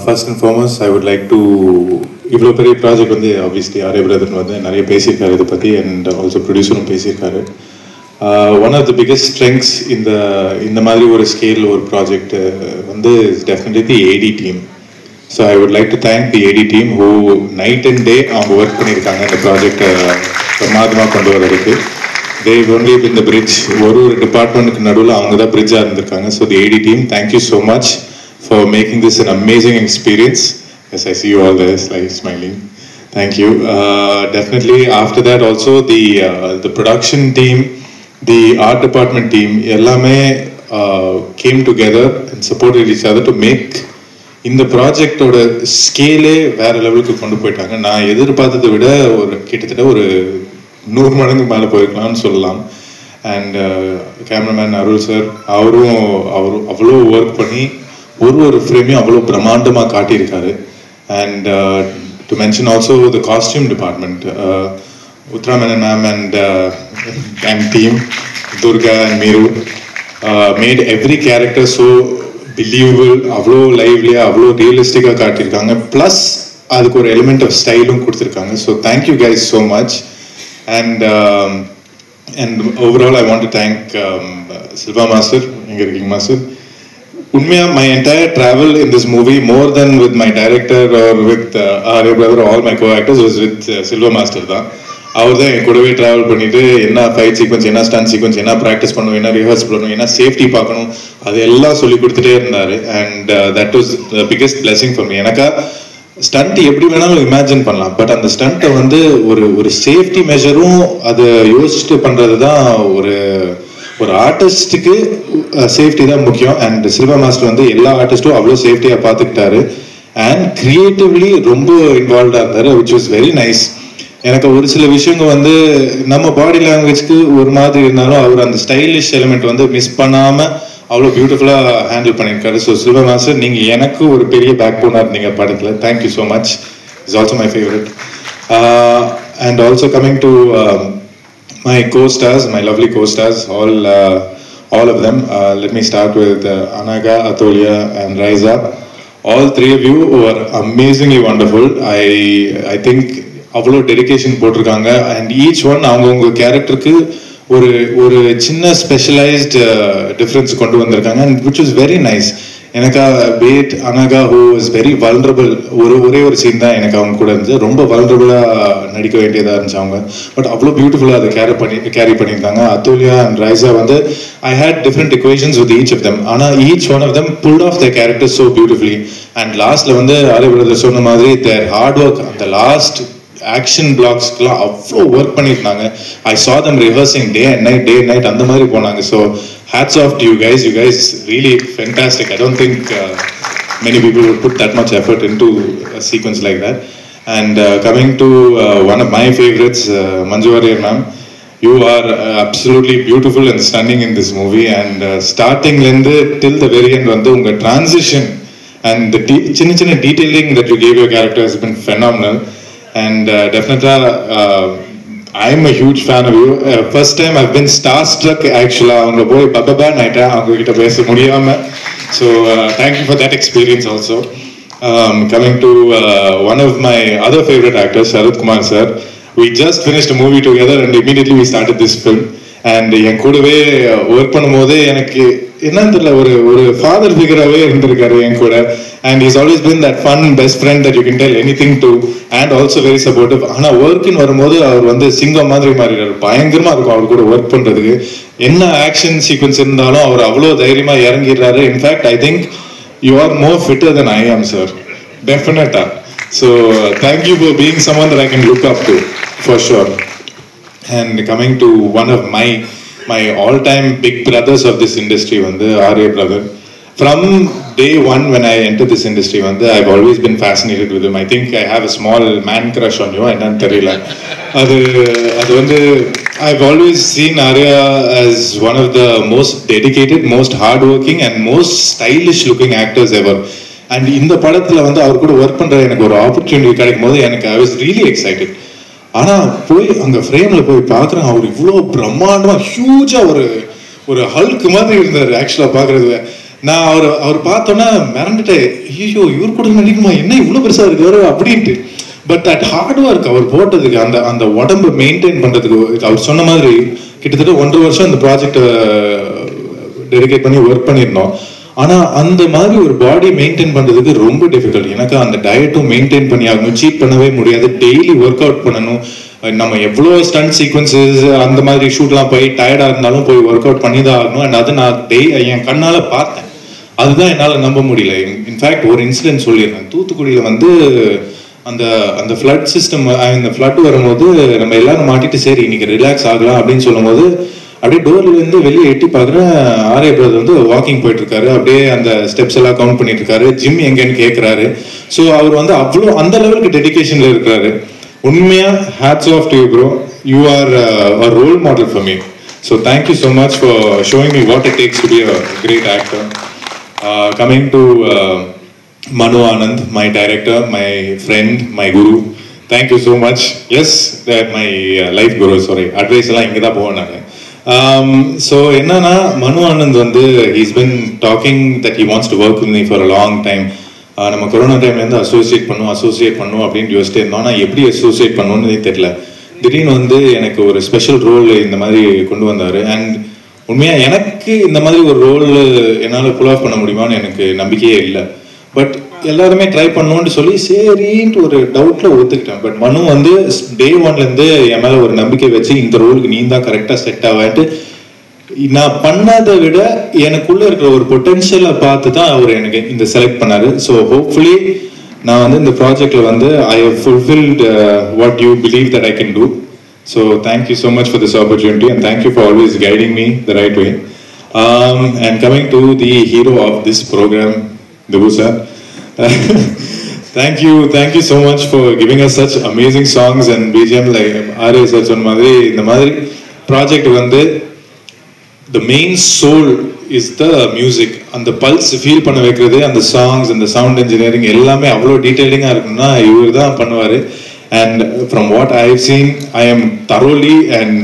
First and foremost, I would like to இவ்வளோ பெரிய project வந்து ஆப்வியஸ்லி ஆர்ஏ பிரதர் வந்து நிறைய பேசியிருக்காரு இதை பற்றி அண்ட் ஆல்சோ ப்ரொடியூசரும் பேசியிருக்காரு. One of the biggest strengths இந்த மாதிரி ஒரு ஸ்கேல் ஒரு ப்ராஜெக்ட் வந்து definitely the AD team. So I would like to thank the AD team who night and day அவங்க ஒர்க் பண்ணியிருக்காங்க இந்த ப்ராஜெக்டை பிரமாதமாக கொண்டு வரதுக்கு. They've only been the bridge. ஒரு டிபார்ட்மெண்ட்டுக்கு நடுவில் அவங்க தான் பிரிட்ஜாக இருந்திருக்காங்க. So the AD team, thank you so much for making this an amazing experience. Yes, I see you all there smiling. Thank you. Definitely after that also the production team, the art department team, ellame came together and supported each other to make இந்த ப்ராஜெக்டோட ஸ்கேலே வேற லெவலுக்கு கொண்டு போயிட்டாங்க. நான் எதிர்பார்த்ததை விட ஒரு கிட்டத்தட்ட ஒரு 100 மடங்கு மேலே போயிருக்கலாம்னு சொல்லலாம். அண்ட் கேமராமேன் அருள் சார் அவரும் அவ்வளோ ஒர்க் பண்ணி ஒரு ஃப்ரேமையும் அவ்வளோ பிரம்மாண்டமாக காட்டியிருக்காரு. And to mention also the costume department, Uthra Menon ma'am and team, Durga and Meeru made every character so believable. அவ்வளோ லைவ்லியாக அவ்வளோ ரியலிஸ்டிக்காக காட்டியிருக்காங்க. ப்ளஸ் அதுக்கு ஒரு எலிமெண்ட் ஆஃப் ஸ்டைலும் கொடுத்துருக்காங்க. So thank you guys so much. And overall I want to thank Silva master. எங்கே இருக்கீங்க master? உண்மையாக my entire travel in this movie, more than with my director or with our brother, all my co-actors, was with Silva Master தான். அவர் தான் என் கூடவே travel பண்ணிட்டு என்ன fight sequence, என்ன stun sequence, என்ன ப்ராக்டிஸ் பண்ணணும், என்ன ரிஹர்ஸ் பண்ணணும், என்ன சேஃப்டி பார்க்கணும், அது எல்லாம் சொல்லி கொடுத்துட்டே இருந்தார். And that was the biggest blessing for me. எனக்கா ஸ்டண்ட் எப்படி வேணாலும் இமேஜின் பண்ணலாம், பட் அந்த ஸ்டண்ட்டை வந்து ஒரு சேஃப்டி மெஷரும் அதை யோசிச்சுட்டு பண்ணுறது தான் ஒரு ஆர்டிஸ்ட்டுக்கு சேஃப்டி தான் முக்கியம். அண்ட் சில்வா மாஸ்டர் வந்து எல்லா ஆர்டிஸ்ட்டும் அவ்வளோ சேஃப்டியாக பார்த்துக்கிட்டாரு. அண்ட் கிரியேட்டிவ்லி ரொம்ப இன்வால்வ்டாக இருந்தார், விச் வாஸ் வெரி நைஸ். எனக்கு ஒரு சில விஷயங்கள் வந்து நம்ம பாடி லாங்குவேஜ்க்கு ஒரு மாதிரி இருந்தாலும் அவர் அந்த ஸ்டைலிஷ் எலிமெண்ட் வந்து மிஸ் பண்ணாமல் அவ்வளோ பியூட்டிஃபுல்லாக ஹேண்டில் பண்ணியிருக்காரு. ஸோ சில்வா மாஸ்டர், நீங்கள் எனக்கு ஒரு பெரிய பேக் போனாக இருந்தீங்க படத்தில். Thank you so much. It's also my favourite. And also coming to my co-stars, my lovely co-stars, all of them. Let me start with Anaga, Atulya and Raiza. All three of you were amazingly wonderful. I think avlo dedication போட்டிருக்காங்க. and each one அவங்க கேரக்டருக்கு ஒரு சின்ன specialised difference கொண்டு வந்திருக்காங்க. and which was very nice. எனக்கு bad Anaga who is very vulnerable. ஒரே ஒரு சீன் தான் எனக்கு அவங்க கூட இருந்துச்சு. ரொம்ப வல்னரபிளாக நடிக்க வேண்டியதாக இருந்துச்சு அவங்க. பட் அவ்வளோ பியூட்டிஃபுல்லாக அதை கேரி பண்ணியிருந்தாங்க. அத்துல்யா அண்ட் ரைசா வந்து I had different equations with each of them. ஆனால் each one of them pulled off their characters so beautifully. And லாஸ்ட்டில் வந்து ஆர்ஏ பிரதர் சொன்ன மாதிரி their hard work, அந்த லாஸ்ட் ஆக்ஷன் பிளாக்ஸ்க்குலாம் அவ்வளோ ஒர்க் பண்ணியிருந்தாங்க. ஐ saw them rehearsing day and night அந்த மாதிரி போனாங்க. So hats off to you guys. You guys really fantastic. I don't think many people would put that much effort into a sequence like that. And coming to one of my favorites, Manju Warrier ma'am, you are absolutely beautiful and stunning in this movie. And starting till the very end வந்து உங்க transition and the சின்ன detailing that you gave your character has been phenomenal. And definitely I'm a huge fan of you. First time I've been starstruck actually. அவங்க போய் பப்பா நைட்டா அவங்க கிட்ட பேச முடியாம. So thank you for that experience also. Coming to one of my other favorite actors, Sharad Kumar sir. We just finished a movie together and immediately we started this film. And என் கூடவே work பண்ணும்போது எனக்கு என்னன்னு தெரியல, ஒரு father ஃபிகராகவே இருந்திருக்காரு என் கூட. And he's always been that fun best friend that you can tell anything to, and also very supportive. ஆனால் ஒர்க்குன்னு வரும்போது அவர் வந்து சிங்கம் மாதிரி மாறிடுறாரு. பயங்கரமாக இருக்கும் அவர் கூட ஒர்க் பண்ணுறதுக்கு. என்ன ஆக்ஷன் சீக்வன்ஸ் இருந்தாலும் அவர் அவ்வளோ தைரியமாக இறங்கிடுறாரு. In fact I think you are more fitter then I am sir, டெஃபினட்டாக. So thank you for being someone that I can look up to for sure. And coming to one of my all-time big brothers of this industry, வந்து RA brother. From day one when I entered this industry, I've always been fascinated with him. I think I have a small man crush on you. என்னன்னு தெரியல. அது வந்து I've always seen Arya as one of the most dedicated, most hardworking and most stylish looking actors ever. And இந்த படத்துல வந்து அவர் கூட work பண்ற எனக்கு ஒரு ஆப்பர்ச்சுனிட்டி கிடைக்கும் போது எனக்கு I was really excited. ஆனால் போய் அங்கே ஃப்ரேமில் போய் பார்க்குறேன், அவர் இவ்வளோ பிரம்மாண்டமாக ஹியூஜாக ஒரு ஹல்க் மாதிரி இருந்தார் ஆக்சுவலாக பார்க்குறது. நான் அவர் பார்த்தோன்னா மிரண்டுட்டேன், ஐயோ இவர் கூட நடிக்குமா, என்ன இவ்வளோ பெருசாக இருக்காரு அப்படின்ட்டு. பட் தட் ஹார்ட் ஒர்க் அவர் போட்டதுக்கு, அந்த உடம்பு மெயின்டைன் பண்ணுறதுக்கு, அவர் சொன்ன மாதிரி கிட்டத்தட்ட 1.5 வருஷம் அந்த ப்ராஜெக்டை டெடிகேட் பண்ணி ஒர்க் பண்ணியிருந்தோம். ஆனால் அந்த மாதிரி ஒரு பாடி மெயின்டைன் பண்ணுறதுக்கு ரொம்ப டிஃபிகல்ட். எனக்கு அந்த டயட்டும் மெயின்டைன் பண்ணி ஆகணும், சீட் பண்ணவே முடியாது, டெய்லி ஒர்க் அவுட் பண்ணணும். நம்ம எவ்வளோ ஸ்டண்ட் சீக்வன்சஸ் அந்த மாதிரி ஷூட்லாம் போய் டயர்டாக இருந்தாலும் போய் ஒர்க் அவுட் பண்ணி தான் ஆகணும். அண்ட் அது நான் என் கண்ணால் பார்த்தேன். அதுதான் என்னால் நம்ப முடியல. இன்ஃபேக்ட் ஒரு இன்சிடென்ட் சொல்லிடுறேன். தூத்துக்குடியில் வந்து அந்த ஃப்ளட் சிஸ்டம், இந்த ஃப்ளட் வரும்போது நம்ம எல்லாரும் மாட்டிட்டு சரி இன்னைக்கு ரிலாக்ஸ் ஆகலாம் அப்படின்னு சொல்லும்போது அப்படியே டோர்லேருந்து வெளியே எட்டி பார்க்குறேன், ஆர்ஏ பிரதர் வந்து வாக்கிங் போயிட்டு இருக்காரு. அப்படியே அந்த ஸ்டெப்ஸ் எல்லாம் கவுண்ட் பண்ணிட்டு இருக்காரு. ஜிம் எங்கன்னு கேட்குறாரு. ஸோ அவர் வந்து அவ்வளோ அந்த லெவலுக்கு டெடிகேஷனில் இருக்கிறாரு. உண்மையா hats off to you bro. You are a role model for me. So thank you so much for showing me what it takes to be a great actor. Coming to Manu Anand, my director, my friend, my guru. Thank you so much. Yes, my life guru, sorry. Advice எல்லாம் இங்கே தான் போவேன் நான். So என்னன்னா மனு ஆனந்த் வந்து he's been talking that he wants to work with me for a long time. நம்ம corona டைம்லேருந்து associate பண்ணும் அப்படின்ட்டு யோசிச்சுட்டு இருந்தோம். ஆனால் எப்படி அசோசியேட் பண்ணணும்னு தெரியல. திடீர்னு வந்து எனக்கு ஒரு ஸ்பெஷல் ரோல் இந்த மாதிரி கொண்டு வந்தார். அண்ட் உண்மையாக எனக்கு இந்த மாதிரி ஒரு ரோல் என்னால் புல் ஆஃப் பண்ண முடியுமான்னு எனக்கு நம்பிக்கையே இல்லை. பட் எல்லாருமே ட்ரை பண்ணணும்னு சொல்லி சரின்ட்டு ஒரு டவுட்டில் ஒத்துக்கிட்டேன். பட் மனு வந்து டே 1லேருந்து என் மேலே ஒரு நம்பிக்கை வச்சு இந்த ரோலுக்கு நீ தான் கரெக்டாக செட் ஆகான்ட்டு நான் பண்ணதை விட எனக்குள்ள இருக்கிற ஒரு பொட்டென்ஷியலை பார்த்து தான் அவர் எனக்கு இந்த செலக்ட் பண்ணாரு. ஸோ ஹோப்ஃபுல்லி நான் வந்து இந்த ப்ராஜெக்ட்ல வந்து I have fulfilled what you believe that I can do. So thank you so much for this opportunity and thank you for always guiding me the right way. And coming to the hero of this program, Dhibu sir. Thank you so much for giving us such amazing songs and BGM. Like RA sir சொன்ன மாதிரி இந்த மாதிரி project வந்து the main soul is the music. அந்த pulse feel பண்ண வைக்கிறது அந்த songs, அந்த சவுண்ட் இன்ஜினியரிங் எல்லாமே அவ்வளோ டீட்டெயிலிங்காக இருக்குன்னா இவர் தான் பண்ணுவார். And from what I have seen I am thoroughly and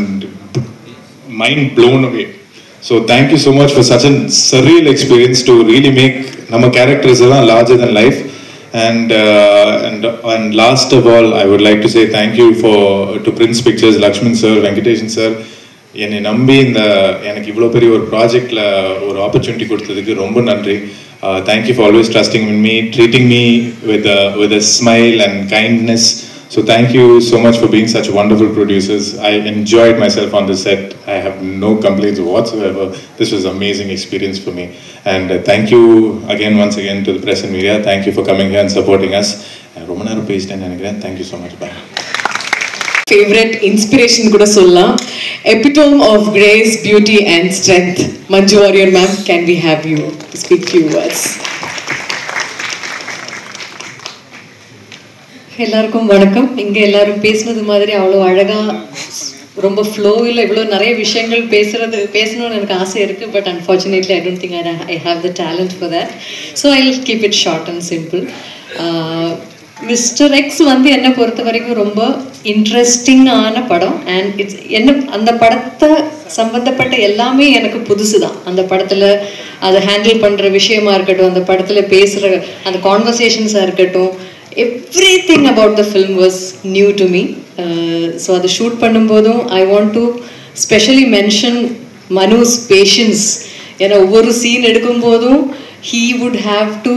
mind blown away. So thank you so much for such a surreal experience to really make நம்ம கேரக்டர்ஸ் எல்லாம் larger than life. And last of all, I would like to say thank you to Prince Pictures, Lakshman sir, Venkateshan sir. என்னை நம்பி எனக்கு இவ்வளோ பெரிய ஒரு ப்ராஜெக்டில் ஒரு ஆப்பர்ச்சுனிட்டி கொடுத்ததுக்கு ரொம்ப நன்றி. Thank you for always trusting in me, treating me with a smile and kindness. So thank you so much for being such wonderful producers. I enjoyed myself on the set. I have no complaints whatsoever. This was an amazing experience for me. And thank you again, once again, to the press and media. Thank you for coming here and supporting us. ரொம்ப நேரம் பேசிட்டேன்னு நினைக்கிறேன். Thank you so much. Bye. Favorite inspiration kuda sollaam, epitome of grace, beauty and strength. Manju Warrier ma'am, can we have you speak few words? எல்லாருக்கும் வணக்கம். இங்க எல்லாரும் பேசுனது மாதிரி அவ்வளோ அழகா ரொம்ப ஃப்ளோவில் இவ்வளோ நிறைய விஷயங்கள் பேசணும்னு எனக்கு ஆசை இருக்கு. But unfortunately I don't think I have the talent for that. So I will keep it short and simple. Mister X வந்து என்னை பொறுத்த வரைக்கும் ரொம்ப இன்ட்ரெஸ்டிங்கான படம். அண்ட் அந்த படத்தை சம்பந்தப்பட்ட எல்லாமே எனக்கு புதுசு தான். அந்த படத்தில் அதை ஹேண்டில் பண்ணுற விஷயமா இருக்கட்டும், அந்த படத்தில் பேசுகிற அந்த கான்வர்சேஷன்ஸாக இருக்கட்டும், everything about the film was new to me. So அதை ஷூட் பண்ணும்போதும் I want to specially mention Manu's patience. ஏன்னா ஒவ்வொரு scene எடுக்கும்போதும் he would have to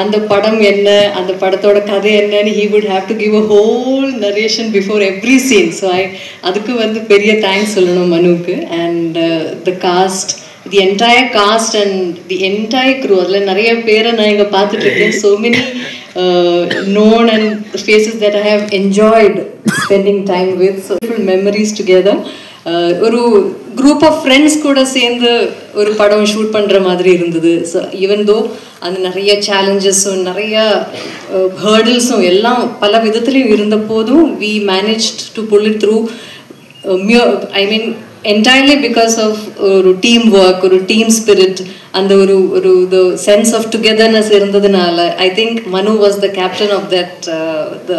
அந்த படம் என்ன, அந்த படத்தோட கதை என்னன்னு he would have to give a whole narration before every scene. So அதுக்கு வந்து பெரிய தேங்க்ஸ் சொல்லணும் மனுவுக்கு. And the cast, the entire cast and the entire crew, அதில் நிறைய பேரை நான் இங்கே பார்த்துட்டு இருக்கேன். So many known and faces that I have enjoyed spending time with. So full memories together. ஒரு குரூப் ஆஃப் ஃப்ரெண்ட்ஸ் கூட சேர்ந்து ஒரு படம் ஷூட் பண்ணுற மாதிரி இருந்தது. ஸோ ஈவன் தோ அந்த நிறைய சேலஞ்சஸும் நிறைய ஹர்டில்ஸும் எல்லாம் பல விதத்துலையும் இருந்த போதும் we managed to pull it through. I mean entirely because of ஒரு டீம் ஒர்க், ஒரு டீம் ஸ்பிரிட், அந்த ஒரு the sense of togetherness இருந்ததுனால I think Manu was the captain of that,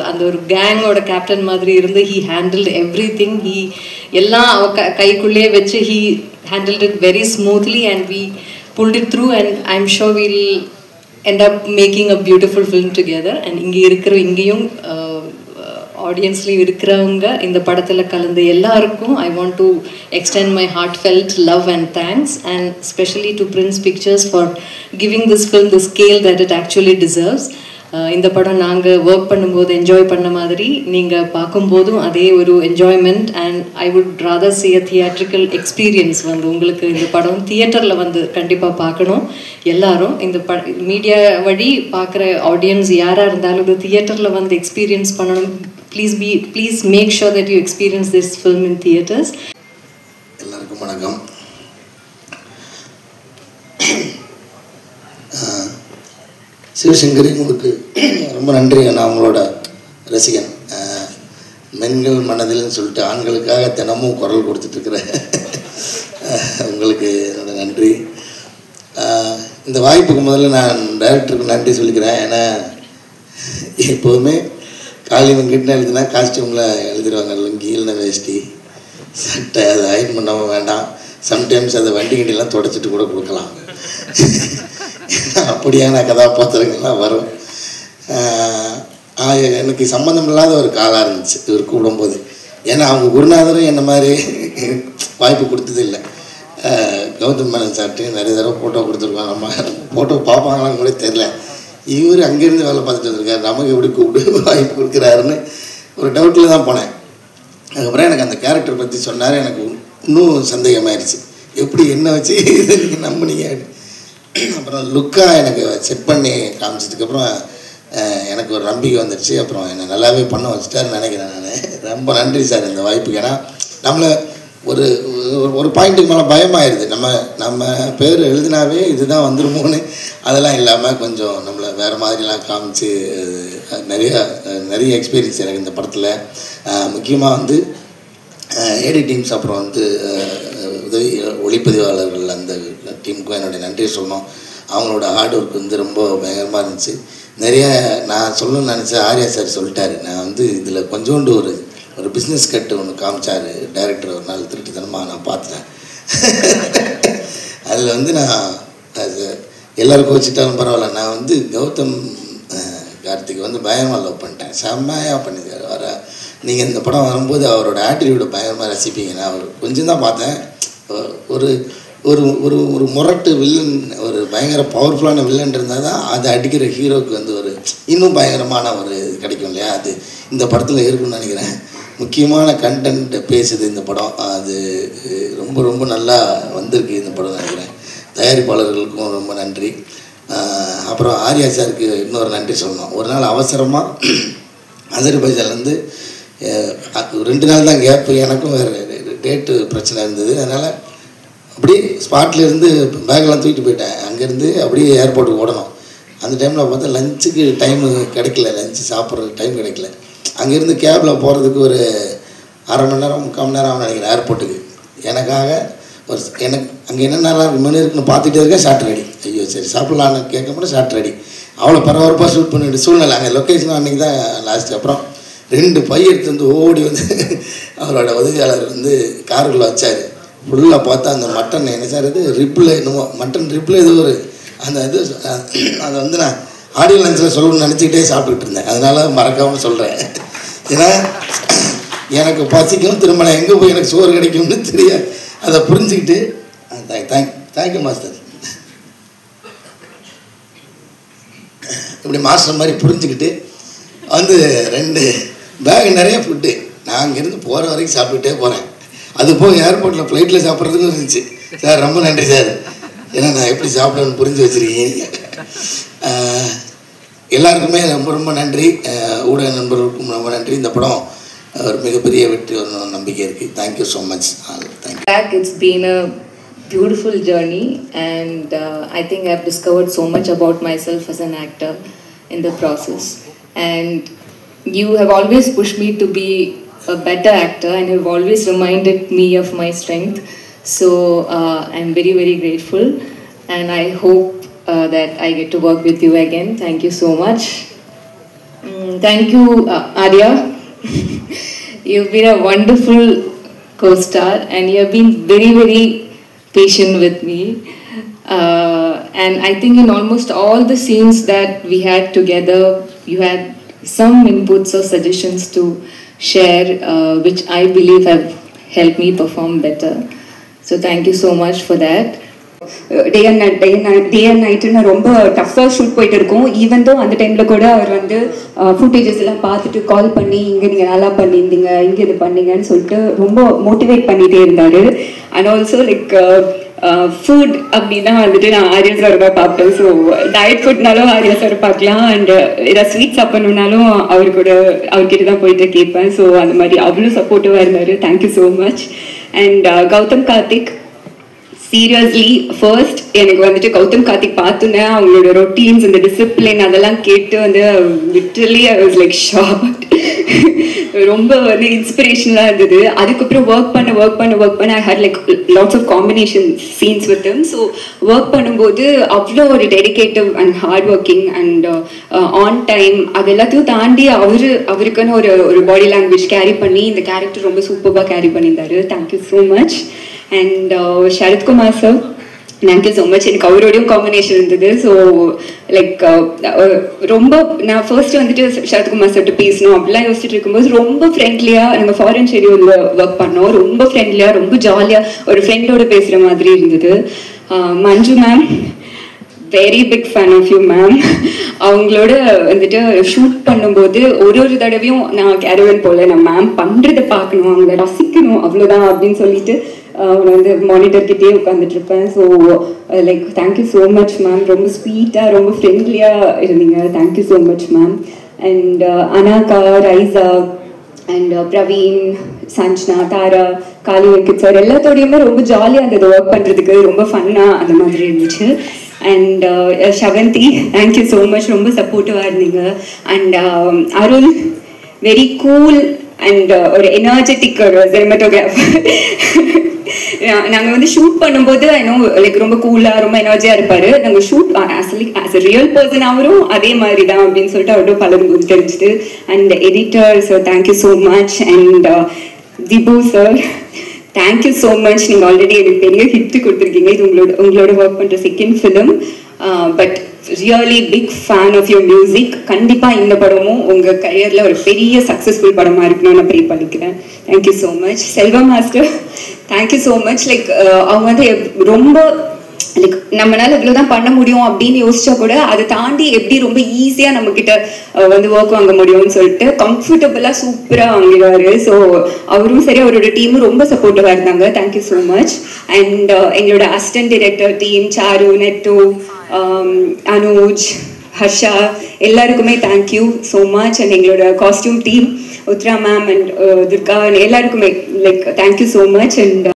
அந்த ஒரு கேங்கோட கேப்டன் மாதிரி இருந்து he handled everything. எல்லாம் கைக்குள்ளே வச்சு he handled it very smoothly and we pulled it through, and I'm sure we'll end up making a beautiful film together. And ingeyum audience-லையும் இருக்கிறவங்க இந்த படத்தில் கலந்த எல்லாருக்கும் I want to extend my heartfelt love and thanks, and especially to Prince Pictures for giving this film the scale that it actually deserves. இந்த படம் நாங்கள் work பண்ணும்போது enjoy பண்ண மாதிரி நீங்கள் பார்க்கும்போதும் அதே ஒரு enjoyment, and I would rather see a theatrical experience. வந்து உங்களுக்கு இந்த படம் தியேட்டரில் வந்து கண்டிப்பாக பார்க்கணும். எல்லாரும் இந்த மீடியா வழி பார்க்குற ஆடியன்ஸ் யாராக இருந்தாலும் இது தியேட்டரில் வந்து எக்ஸ்பீரியன்ஸ் பண்ணணும். Please make sure that you experience this film in theaters. எல்லாருக்கும் வணக்கம். சிவசங்கரி, உங்களுக்கு ரொம்ப நன்றி. நான் உங்களோட ரசிகன். மென்கள் மனதில்னு சொல்லிட்டு ஆண்களுக்காக தினமும் குரல் கொடுத்துட்ருக்குறேன். உங்களுக்கு என்னோட நன்றி. இந்த வாய்ப்புக்கு முதல்ல நான் டைரக்டருக்கு நன்றி சொல்லிக்கிறேன். ஏன்னா எப்போதுமே காளி வெங்கட்னு எழுதுனா காஸ்டியூமில் எழுதிடுவாங்க, லுங்கி இல்லைன்னா வேஷ்டி சட்டை, அதை அயன் பண்ணவும் வேண்டாம். சம்டைம்ஸ் அதை வண்டி கண்டிலாம் தொடச்சிட்டு கூட கொடுக்கலாம். அப்படியான கதாபாத்திரங்கள்லாம் வரும். எனக்கு சம்மந்தம் இல்லாத ஒரு காலாக இருந்துச்சு இவர் கூடும்போது. ஏன்னா அவங்க குருநாதரும் என்ன மாதிரி வாய்ப்பு கொடுத்தது இல்லை. கௌதம் மேனன் சாப்பிட்டு நிறைய தடவை ஃபோட்டோ கொடுத்துருக்காங்க. நம்ம ஃபோட்டோ பார்ப்பாங்களான்னு கூட தெரில. இவர் அங்கேருந்து வேலை பார்த்துட்டு வந்திருக்காரு, நமக்கு எப்படி கூப்பிட்டு வாய்ப்பு கொடுக்குறாருன்னு ஒரு டவுட்டில் தான் போனேன். அதுக்கப்புறம் எனக்கு அந்த கேரக்டர் பற்றி சொன்னார். எனக்கு இன்னும் சந்தேகமாயிருச்சு, எப்படி என்ன வச்சு இதை நீங்கள் நம்பினீங்க. அப்புறம் லுக்காக எனக்கு செட் பண்ணி காமிச்சதுக்கப்புறம் எனக்கு ஒரு நம்பிக்கை வந்துடுச்சு. அப்புறம் என்னை நல்லாவே பண்ண வச்சுட்டாருன்னு நினைக்கிறேன். நான் ரொம்ப நன்றி சார் இந்த வாய்ப்புக்கு. ஏன்னா நம்மளை ஒரு ஒரு பாயிண்ட்டுக்கு மேலே பயமாயிருது. நம்ம பேர் எழுதினாவே இதுதான் வந்துருமோன்னு. அதெல்லாம் இல்லாமல் கொஞ்சம் நம்மளை வேறு மாதிரிலாம் காமிச்சு நிறைய எக்ஸ்பீரியன்ஸ் எனக்கு இந்த படத்தில். முக்கியமாக வந்து ஏடி டீம்ஸ், அப்புறம் வந்து உதவி ஒளிப்பதிவாளர்கள் அந்த டீமுக்கும் என்னுடைய நன்றி சொல்லணும். அவங்களோட ஹார்ட் ஒர்க் வந்து ரொம்ப பயங்கரமாக இருந்துச்சு. நிறைய நான் சொல்லணும்னு நினச்சேன், ஆர்யா சார் சொல்லிட்டாரு. நான் வந்து இதில் கொஞ்சோண்டு ஒரு பிஸ்னஸ் கட்டு ஒன்று காமிச்சார் டைரக்டர் ஒரு நாள், திருட்டுத்தனமாக நான் பார்த்துட்டேன். அதில் வந்து நான் அது எல்லாருக்கும் வச்சுட்டாலும் பரவாயில்ல, நான் வந்து கௌதம் கார்த்திக் வந்து பயங்கரமாக லவ் பண்ணிட்டேன். செம்மையாக பண்ணியிருக்காரு. நீங்கள் இந்த படம் வரும்போது அவரோட ஆட்டிடியூடை பயங்கரமாக ரசிப்பீங்க. நான் அவர் கொஞ்சம் தான் பார்த்தேன். ஒரு ஒரு ஒரு ஒரு முரட்டு வில்லன், ஒரு பயங்கர பவர்ஃபுல்லான வில்லன் இருந்தால் தான் அதை அடிக்கிற ஹீரோவுக்கு வந்து ஒரு இன்னும் பயங்கரமான ஒரு இது கிடைக்கும் இல்லையா. அது இந்த படத்தில் இருக்குன்னு நினைக்கிறேன். முக்கியமான கண்டென்ட் பேசுது இந்த படம். அது ரொம்ப ரொம்ப நல்லா வந்திருக்கு இந்த படம் நினைக்கிறேன். தயாரிப்பாளர்களுக்கும் ரொம்ப நன்றி. அப்புறம் ஆர்யா சாருக்கு இன்னொரு நன்றி சொல்லணும். ஒரு நாள் அவசரமாக அசர்பைஜான்லேருந்து 2 நாள் தான் கேப்பு, எனக்கும் வேறு டேட்டு பிரச்சனை இருந்தது. அதனால் அப்படியே ஸ்பாட்லேருந்து பேக்கெலாம் தூக்கிட்டு போயிட்டேன். அங்கேருந்து அப்படியே ஏர்போர்ட்டுக்கு ஓடணும். அந்த டைமில் பார்த்தா லஞ்சுக்கு டைமு கிடைக்கல, லஞ்சு சாப்பிட்றதுக்கு டைம் கிடைக்கல. அங்கேருந்து கேபில் போகிறதுக்கு ஒரு அரை மணி நேரம் 3/4 மணி நேரம் நினைக்கிறேன் ஏர்போர்ட்டுக்கு. எனக்காக எனக்கு அங்கே என்னென்னலாம் மெனு இருக்குன்னு பார்த்துட்டே இருக்கேன். Shot ready. ஐயோ சரி சாப்பிட்லான்னு கேட்க மட்டும் ஷார்ட் ரெடி. அவ்வளோ பரபரப்பாக ஷூட் பண்ணிட்டு சூழ்நிலை. அங்கே லொக்கேஷன் அன்றைக்கி தான் லாஸ்ட்டு. அப்புறம் 2 பை எடுத்து வந்து ஓடி வந்து அவரோட உதவியாளர் வந்து காருக்குள்ளே வச்சார். ஃபுல்லாக பார்த்தா அந்த மட்டன் என்ன சார் இது ரிப்பில் என்னமோ மட்டன் ரிப்பில் ஏதோ ஒரு அந்த இது அதை வந்து நான் ஆடியோ லஞ்சில் சொல்லணும்னு நினச்சிக்கிட்டே சாப்பிட்டுட்டு இருந்தேன். அதனால் மறக்காமல் சொல்கிறேன். ஏன்னா எனக்கு பசிக்கும், திரும்ப நான் எங்கே போய் எனக்கு சோறு கிடைக்கும்னு தெரியாது. அதை புரிஞ்சுக்கிட்டு தேங்க்யூ மாஸ்டர். இப்படி மாஸ்டர் மாதிரி புரிஞ்சுக்கிட்டு வந்து 2 பேக் நிறைய ஃபுட்டு நான் அங்கேருந்து போகிற வரைக்கும் சாப்பிட்டுட்டே போகிறேன். அது போய் ஏர்போர்ட்டில் ஃப்ளைட்டில் சாப்பிட்றதுக்கும் இருந்துச்சு. சார் ரொம்ப நன்றி சார், ஏன்னா நான் எப்படி சாப்பிடணும்னு புரிஞ்சு வச்சுருக்கீங்க. எல்லாருக்குமே ரொம்ப ரொம்ப நன்றி. ஊடக நண்பர்களுக்கும் ரொம்ப நன்றி. இந்த படம் ஒரு மிகப்பெரிய வெற்றி வரணும்னு நம்பிக்கை இருக்குது. Thank you so much. Thank you. It's been a beautiful journey, and I think I've discovered so much about myself as an actor in the process, and you have always pushed me to be a better actor, and you've always reminded me of my strength. So I'm very very grateful, and I hope that I get to work with you again. Thank you so much. Thank you, Arya. You've been a wonderful co-star, and you have been very very patient with me. And I think in almost all the scenes that we had together, you had some inputs or suggestions to share, which I believe have helped me perform better. So thank you so much for that. Day and நைட்டுன்னு ரொம்ப டஃப்பாக shoot போயிட்டு இருக்கோம். Even though அந்த டைமில் கூட அவர் வந்து footages எல்லாம் பார்த்துட்டு கால் பண்ணி இங்கே நீங்கள் நல்லா பண்ணியிருந்தீங்க, இங்கே இது பண்ணீங்கன்னு சொல்லிட்டு ரொம்ப மோட்டிவேட் பண்ணிகிட்டே இருந்தார். அண்ட் ஆல்சோ லைக் ஃபுட் அப்படின்னா வந்துட்டு நான் ஆர்யா சார் தான் பார்ப்பேன். ஸோ டயட் ஃபுட்னாலும் ஆர்யா சார் பார்க்கலாம், அண்ட் ஏதாவது ஸ்வீட் சாப்பிடணுன்னாலும் அவர்கிட்ட தான் போயிட்டு கேட்பேன். ஸோ அந்த மாதிரி அவ்வளோ சப்போர்ட்டிவாக இருந்தார். Thank you so much. And Gautham Karthik, seriously first எனக்கு வந்துட்டு கௌதம் கார்த்திக் பார்த்தோன்னே அவங்களோட ரொட்டீன்ஸ், இந்த டிசிப்ளின் அதெல்லாம் கேட்டு வந்து literally I was like shocked. ரொம்ப வந்து இன்ஸ்பிரேஷனலாக இருந்தது. அதுக்கப்புறம் ஒர்க் பண்ண I had like lots of combination scenes with him. So work பண்ணும்போது அவ்வளோ ஒரு dedicative and hard working and on time, அது எல்லாத்தையும் தாண்டி அவருக்குன்னு ஒரு பாடி லாங்குவேஜ் கேரி பண்ணி இந்த கேரக்டர் ரொம்ப சூப்பராக கேரி பண்ணியிருந்தாரு. Thank you so much. And Sarathkumar sir, thank you so much. எனக்கு அவரோடையும் காம்பினேஷன் இருந்தது. ஸோ லைக் ரொம்ப நான் ஃபர்ஸ்ட் வந்துட்டு சரத்குமார் சார்ட்டு பேசணும் அப்படிலாம் யோசிச்சுட்டு இருக்கும்போது ரொம்ப ஃப்ரெண்ட்லியாக நாங்கள் ஃபாரின் ஷெடியூலில் ஒர்க் பண்ணோம். ரொம்ப ஃப்ரெண்ட்லியாக ரொம்ப ஜாலியாக ஒரு ஃப்ரெண்டோட பேசுகிற மாதிரி இருந்தது. Manju ma'am, very big fan of you ma'am. அவங்களோட வந்துட்டு ஷூட் பண்ணும்போது ஒரு தடவையும் நான் கேரவன் போல நான் மேம் பண்ணுறதை பார்க்கணும், அவங்கள ரசிக்கணும், அவ்வளோதான் அப்படின்னு சொல்லிட்டு நான் வந்து மானிட்டர்கிட்டே உட்காந்துட்டு இருப்பேன். So like thank you so much ma'am. ரொம்ப ஸ்வீட்டாக ரொம்ப ஃப்ரெண்ட்லியாக இருந்தீங்க. Thank you so much ma'am. And Anagha, Raiza and Praveen, Sanjana, Tara, Kaali Venkat sir எல்லாத்தோடையுமே ரொம்ப ஜாலியாக இருந்தது ஒர்க் பண்ணுறதுக்கு. ரொம்ப ஃபன்னாக அந்த மாதிரி இருந்துச்சு. And Shavanthi, thank you so much. ரொம்ப சப்போர்ட்டிவாக இருந்தீங்க. And Arul, very cool and ஒரு எனர்ஜெட்டிக் ஒரு சினிமாட்டோகிராஃபர். நாங்கள் வந்து ஷூட் பண்ணும்போது இன்னும் லைக் ரொம்ப கூலாக ரொம்ப எனர்ஜியாக இருப்பார். நாங்கள் shoot as a real person அவரும் அதே மாதிரி தான் அப்படின்னு சொல்லிட்டு அவரும் பலரும் தெரிஞ்சுது. And editor sir, thank you so much. And Dhibu sir, thank you so much. நீங்கள் ஆல்ரெடி எனக்கு பெரிய ஹிட் கொடுத்துருக்கீங்க. இது உங்களோட ஒர்க் பண்ணுற second film. But really big fan of your music. கண்டிப்பாக இந்த படமும் உங்கள் கரியரில் ஒரு பெரிய சக்ஸஸ்ஃபுல் படமாக இருக்கணும்னு நான் ப்ரே பண்ணிக்கிறேன். Thank you so much. Selva master, thank you so much. Like அவங்க வந்து ரொம்ப லைக் நம்மளால இவ்வளோதான் பண்ண முடியும் அப்படின்னு யோசிச்சா கூட அதை தாண்டி எப்படி ரொம்ப ஈஸியாக நம்மக்கிட்ட வந்து ஒர்க் வாங்க முடியும்னு சொல்லிட்டு கம்ஃபர்டபுளாக சூப்பராக வாங்கிடுவார். ஸோ அவரும் சரி அவரோட டீமும் ரொம்ப சப்போர்ட்டிவாக இருந்தாங்க. Thank you so much. அண்ட் எங்களோட assistant director team Charu, Nettu, Anuj, Harsha எல்லாருக்குமே தேங்க்யூ ஸோ மச். அண்ட் எங்களோட costume team Uthra ma'am and Durga எல்லாருக்குமே like thank you so much. And